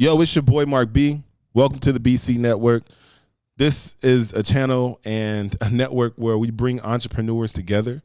Yo, it's your boy Mark B. Welcome to the BC Network. This is a channel and a network where we bring entrepreneurs together.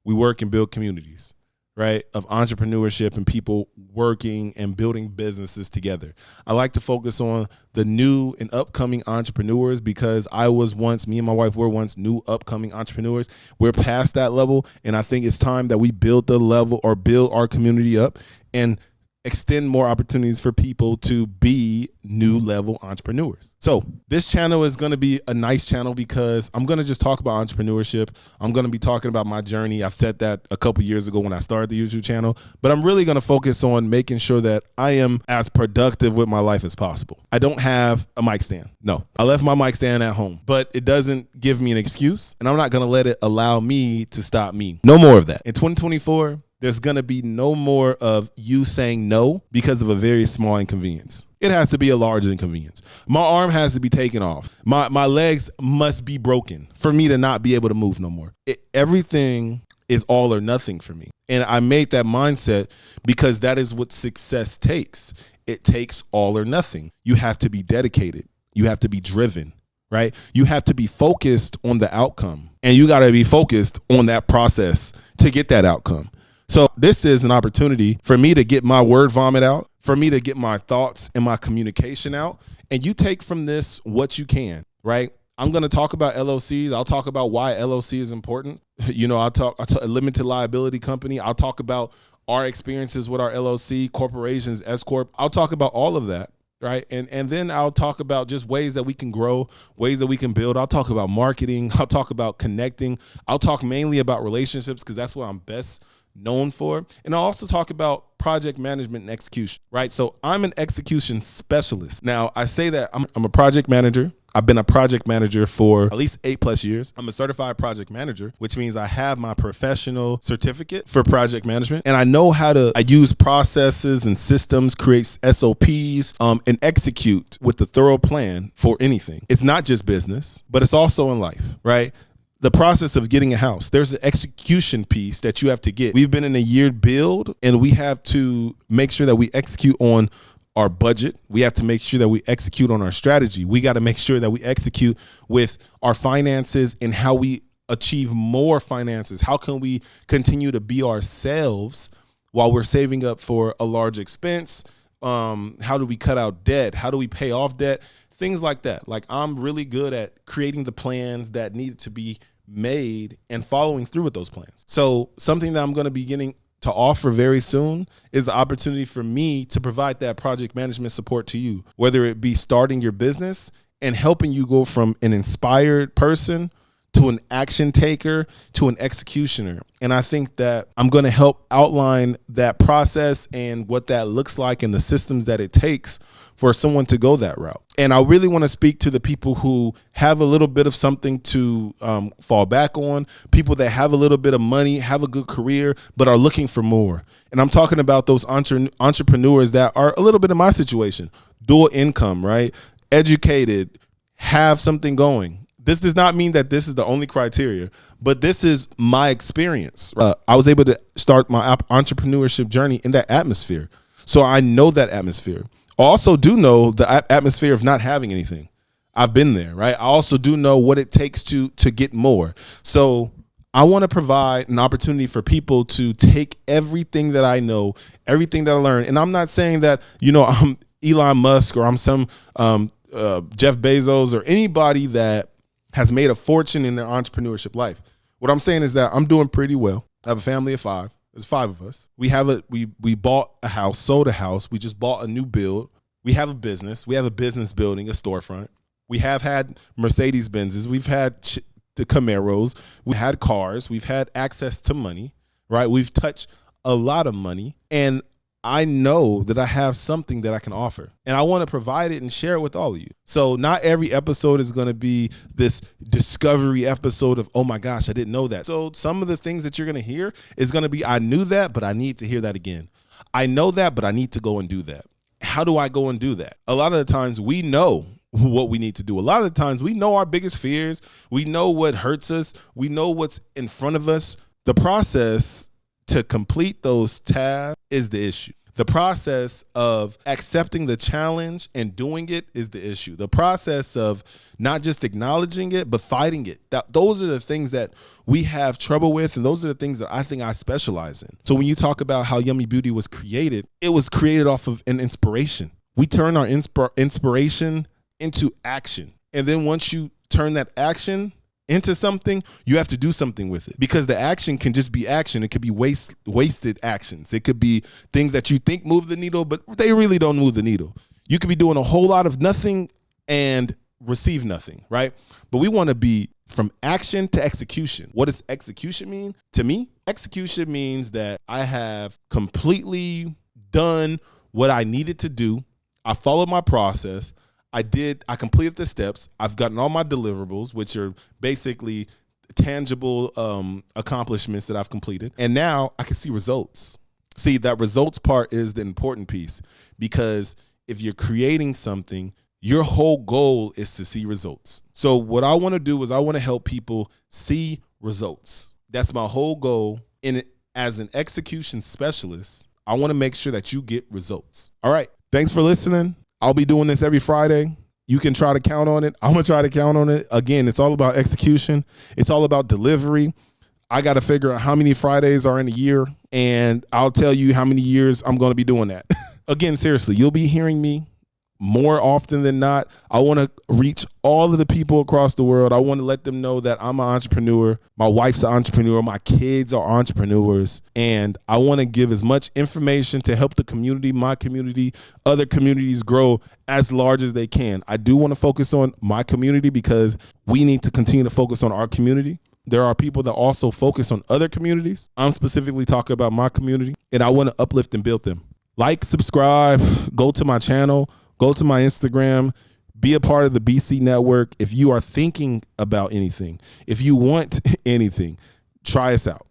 We work and build communities, right, of entrepreneurship and people working and building businesses together. I like to focus on the new and upcoming entrepreneurs because me and my wife were once new upcoming entrepreneurs. We're past that level, and I think it's time that we build the level or build our community up and extend more opportunities for people to be new level entrepreneurs. So this channel is going to be a nice channel because I'm going to just talk about entrepreneurship. I'm going to be talking about my journey. I've said that a couple years ago when I started the YouTube channel, but I'm really going to focus on making sure that I am as productive with my life as possible. I don't have a mic stand. No, I left my mic stand at home, but it doesn't give me an excuse, and I'm not going to let it allow me to stop me. No more of that. In 2024, there's going to be no more of you saying no because of a very small inconvenience. It has to be a large inconvenience. My arm has to be taken off. My legs must be broken for me to not be able to move no more. Everything is all or nothing for me. And I made that mindset because that is what success takes. It takes all or nothing. You have to be dedicated. You have to be driven, right? You have to be focused on the outcome, and you got to be focused on that process to get that outcome. So this is an opportunity for me to get my word vomit out, for me to get my thoughts and my communication out. And you take from this what you can, right? I'm going to talk about LLCs. I'll talk about why LLC is important. I'll talk a limited liability company. I'll talk about our experiences with our LLC, corporations, S Corp. I'll talk about all of that. Right. And then I'll talk about just ways that we can grow, ways that we can build. I'll talk about marketing. I'll talk about connecting. I'll talk mainly about relationships because that's what I'm best known for. And I'll also talk about project management and execution, right? So I'm an execution specialist. Now, I say that I'm a project manager. I've been a project manager for at least 8+ years. I'm a certified project manager, which means I have my professional certificate for project management. And I know how to use processes and systems, create SOPs, and execute with a thorough plan for anything. It's not just business, but it's also in life, right? The process of getting a house, there's an execution piece that you have to get. We've been in a year build, and we have to make sure that we execute on our budget. We have to make sure that we execute on our strategy. We got to make sure that we execute with our finances and how we achieve more finances. How can we continue to be ourselves while we're saving up for a large expense? How do we cut out debt? How do we pay off debt? Things like that. Like, I'm really good at creating the plans that need to be made and following through with those plans. So something that I'm going to be getting to offer very soon is the opportunity for me to provide that project management support to you, whether it be starting your business and helping you go from an inspired person to an action taker to an executioner. And I think that I'm going to help outline that process and what that looks like and the systems that it takes for someone to go that route. And I really want to speak to the people who have a little bit of something to fall back on, people that have a little bit of money, have a good career, but are looking for more. And I'm talking about those entrepreneurs that are a little bit in my situation, dual income, right? Educated, have something going. This does not mean that this is the only criteria, but this is my experience. I was able to start my entrepreneurship journey in that atmosphere. So I know that atmosphere. I also do know the atmosphere of not having anything. I've been there, right? I also do know what it takes to get more. So I want to provide an opportunity for people to take everything that I know, everything that I learned. And I'm not saying that, I'm Elon Musk or I'm some Jeff Bezos or anybody that has made a fortune in their entrepreneurship life. What I'm saying is that I'm doing pretty well. I have a family of 5. There's 5 of us. We bought a house, sold a house. We just bought a new build. We have a business. We have a business building, a storefront. We have had Mercedes-Benzes. We've had the Camaros. We've had cars. We've had access to money, right? We've touched a lot of money. And I know that I have something that I can offer, and I want to provide it and share it with all of you. So not every episode is going to be this discovery episode of, oh my gosh, I didn't know that. So some of the things that you're going to hear is going to be, I knew that, but I need to hear that again. I know that, but I need to go and do that. How do I go and do that? A lot of the times we know what we need to do. A lot of the times we know our biggest fears. We know what hurts us. We know what's in front of us. The process to complete those tasks is the issue. The process of accepting the challenge and doing it is the issue. The process of not just acknowledging it, but fighting it. Those are the things that we have trouble with, and those are the things that I think I specialize in. So when you talk about how Yummy Beauty was created, it was created off of an inspiration. We turn our inspiration into action. And then once you turn that action into something, you have to do something with it, because the action can just be action. It could be wasted actions. It could be things that you think move the needle, but they really don't move the needle. You could be doing a whole lot of nothing and receive nothing, right? But we want to be from action to execution. What does execution mean? To me, execution means that I have completely done what I needed to do. I followed my process. I completed the steps. I've gotten all my deliverables, which are basically tangible accomplishments that I've completed. And now I can see results. See, that results part is the important piece, because if you're creating something, your whole goal is to see results. So what I want to do is I want to help people see results. That's my whole goal. As an execution specialist, I want to make sure that you get results. All right. Thanks for listening. I'll be doing this every Friday. You can try to count on it. I'm going to try to count on it. Again, it's all about execution. It's all about delivery. I got to figure out how many Fridays are in a year, and I'll tell you how many years I'm going to be doing that. Again, seriously, you'll be hearing me more often than not. I want to reach all of the people across the world. I want to let them know that I'm an entrepreneur. My wife's an entrepreneur. My kids are entrepreneurs. And I want to give as much information to help the community, my community, other communities grow as large as they can. I do want to focus on my community because we need to continue to focus on our community. There are people that also focus on other communities. I'm specifically talking about my community, and I want to uplift and build them. Like, subscribe, go to my channel, go to my Instagram, be a part of the BC Network. If you are thinking about anything, if you want anything, try us out.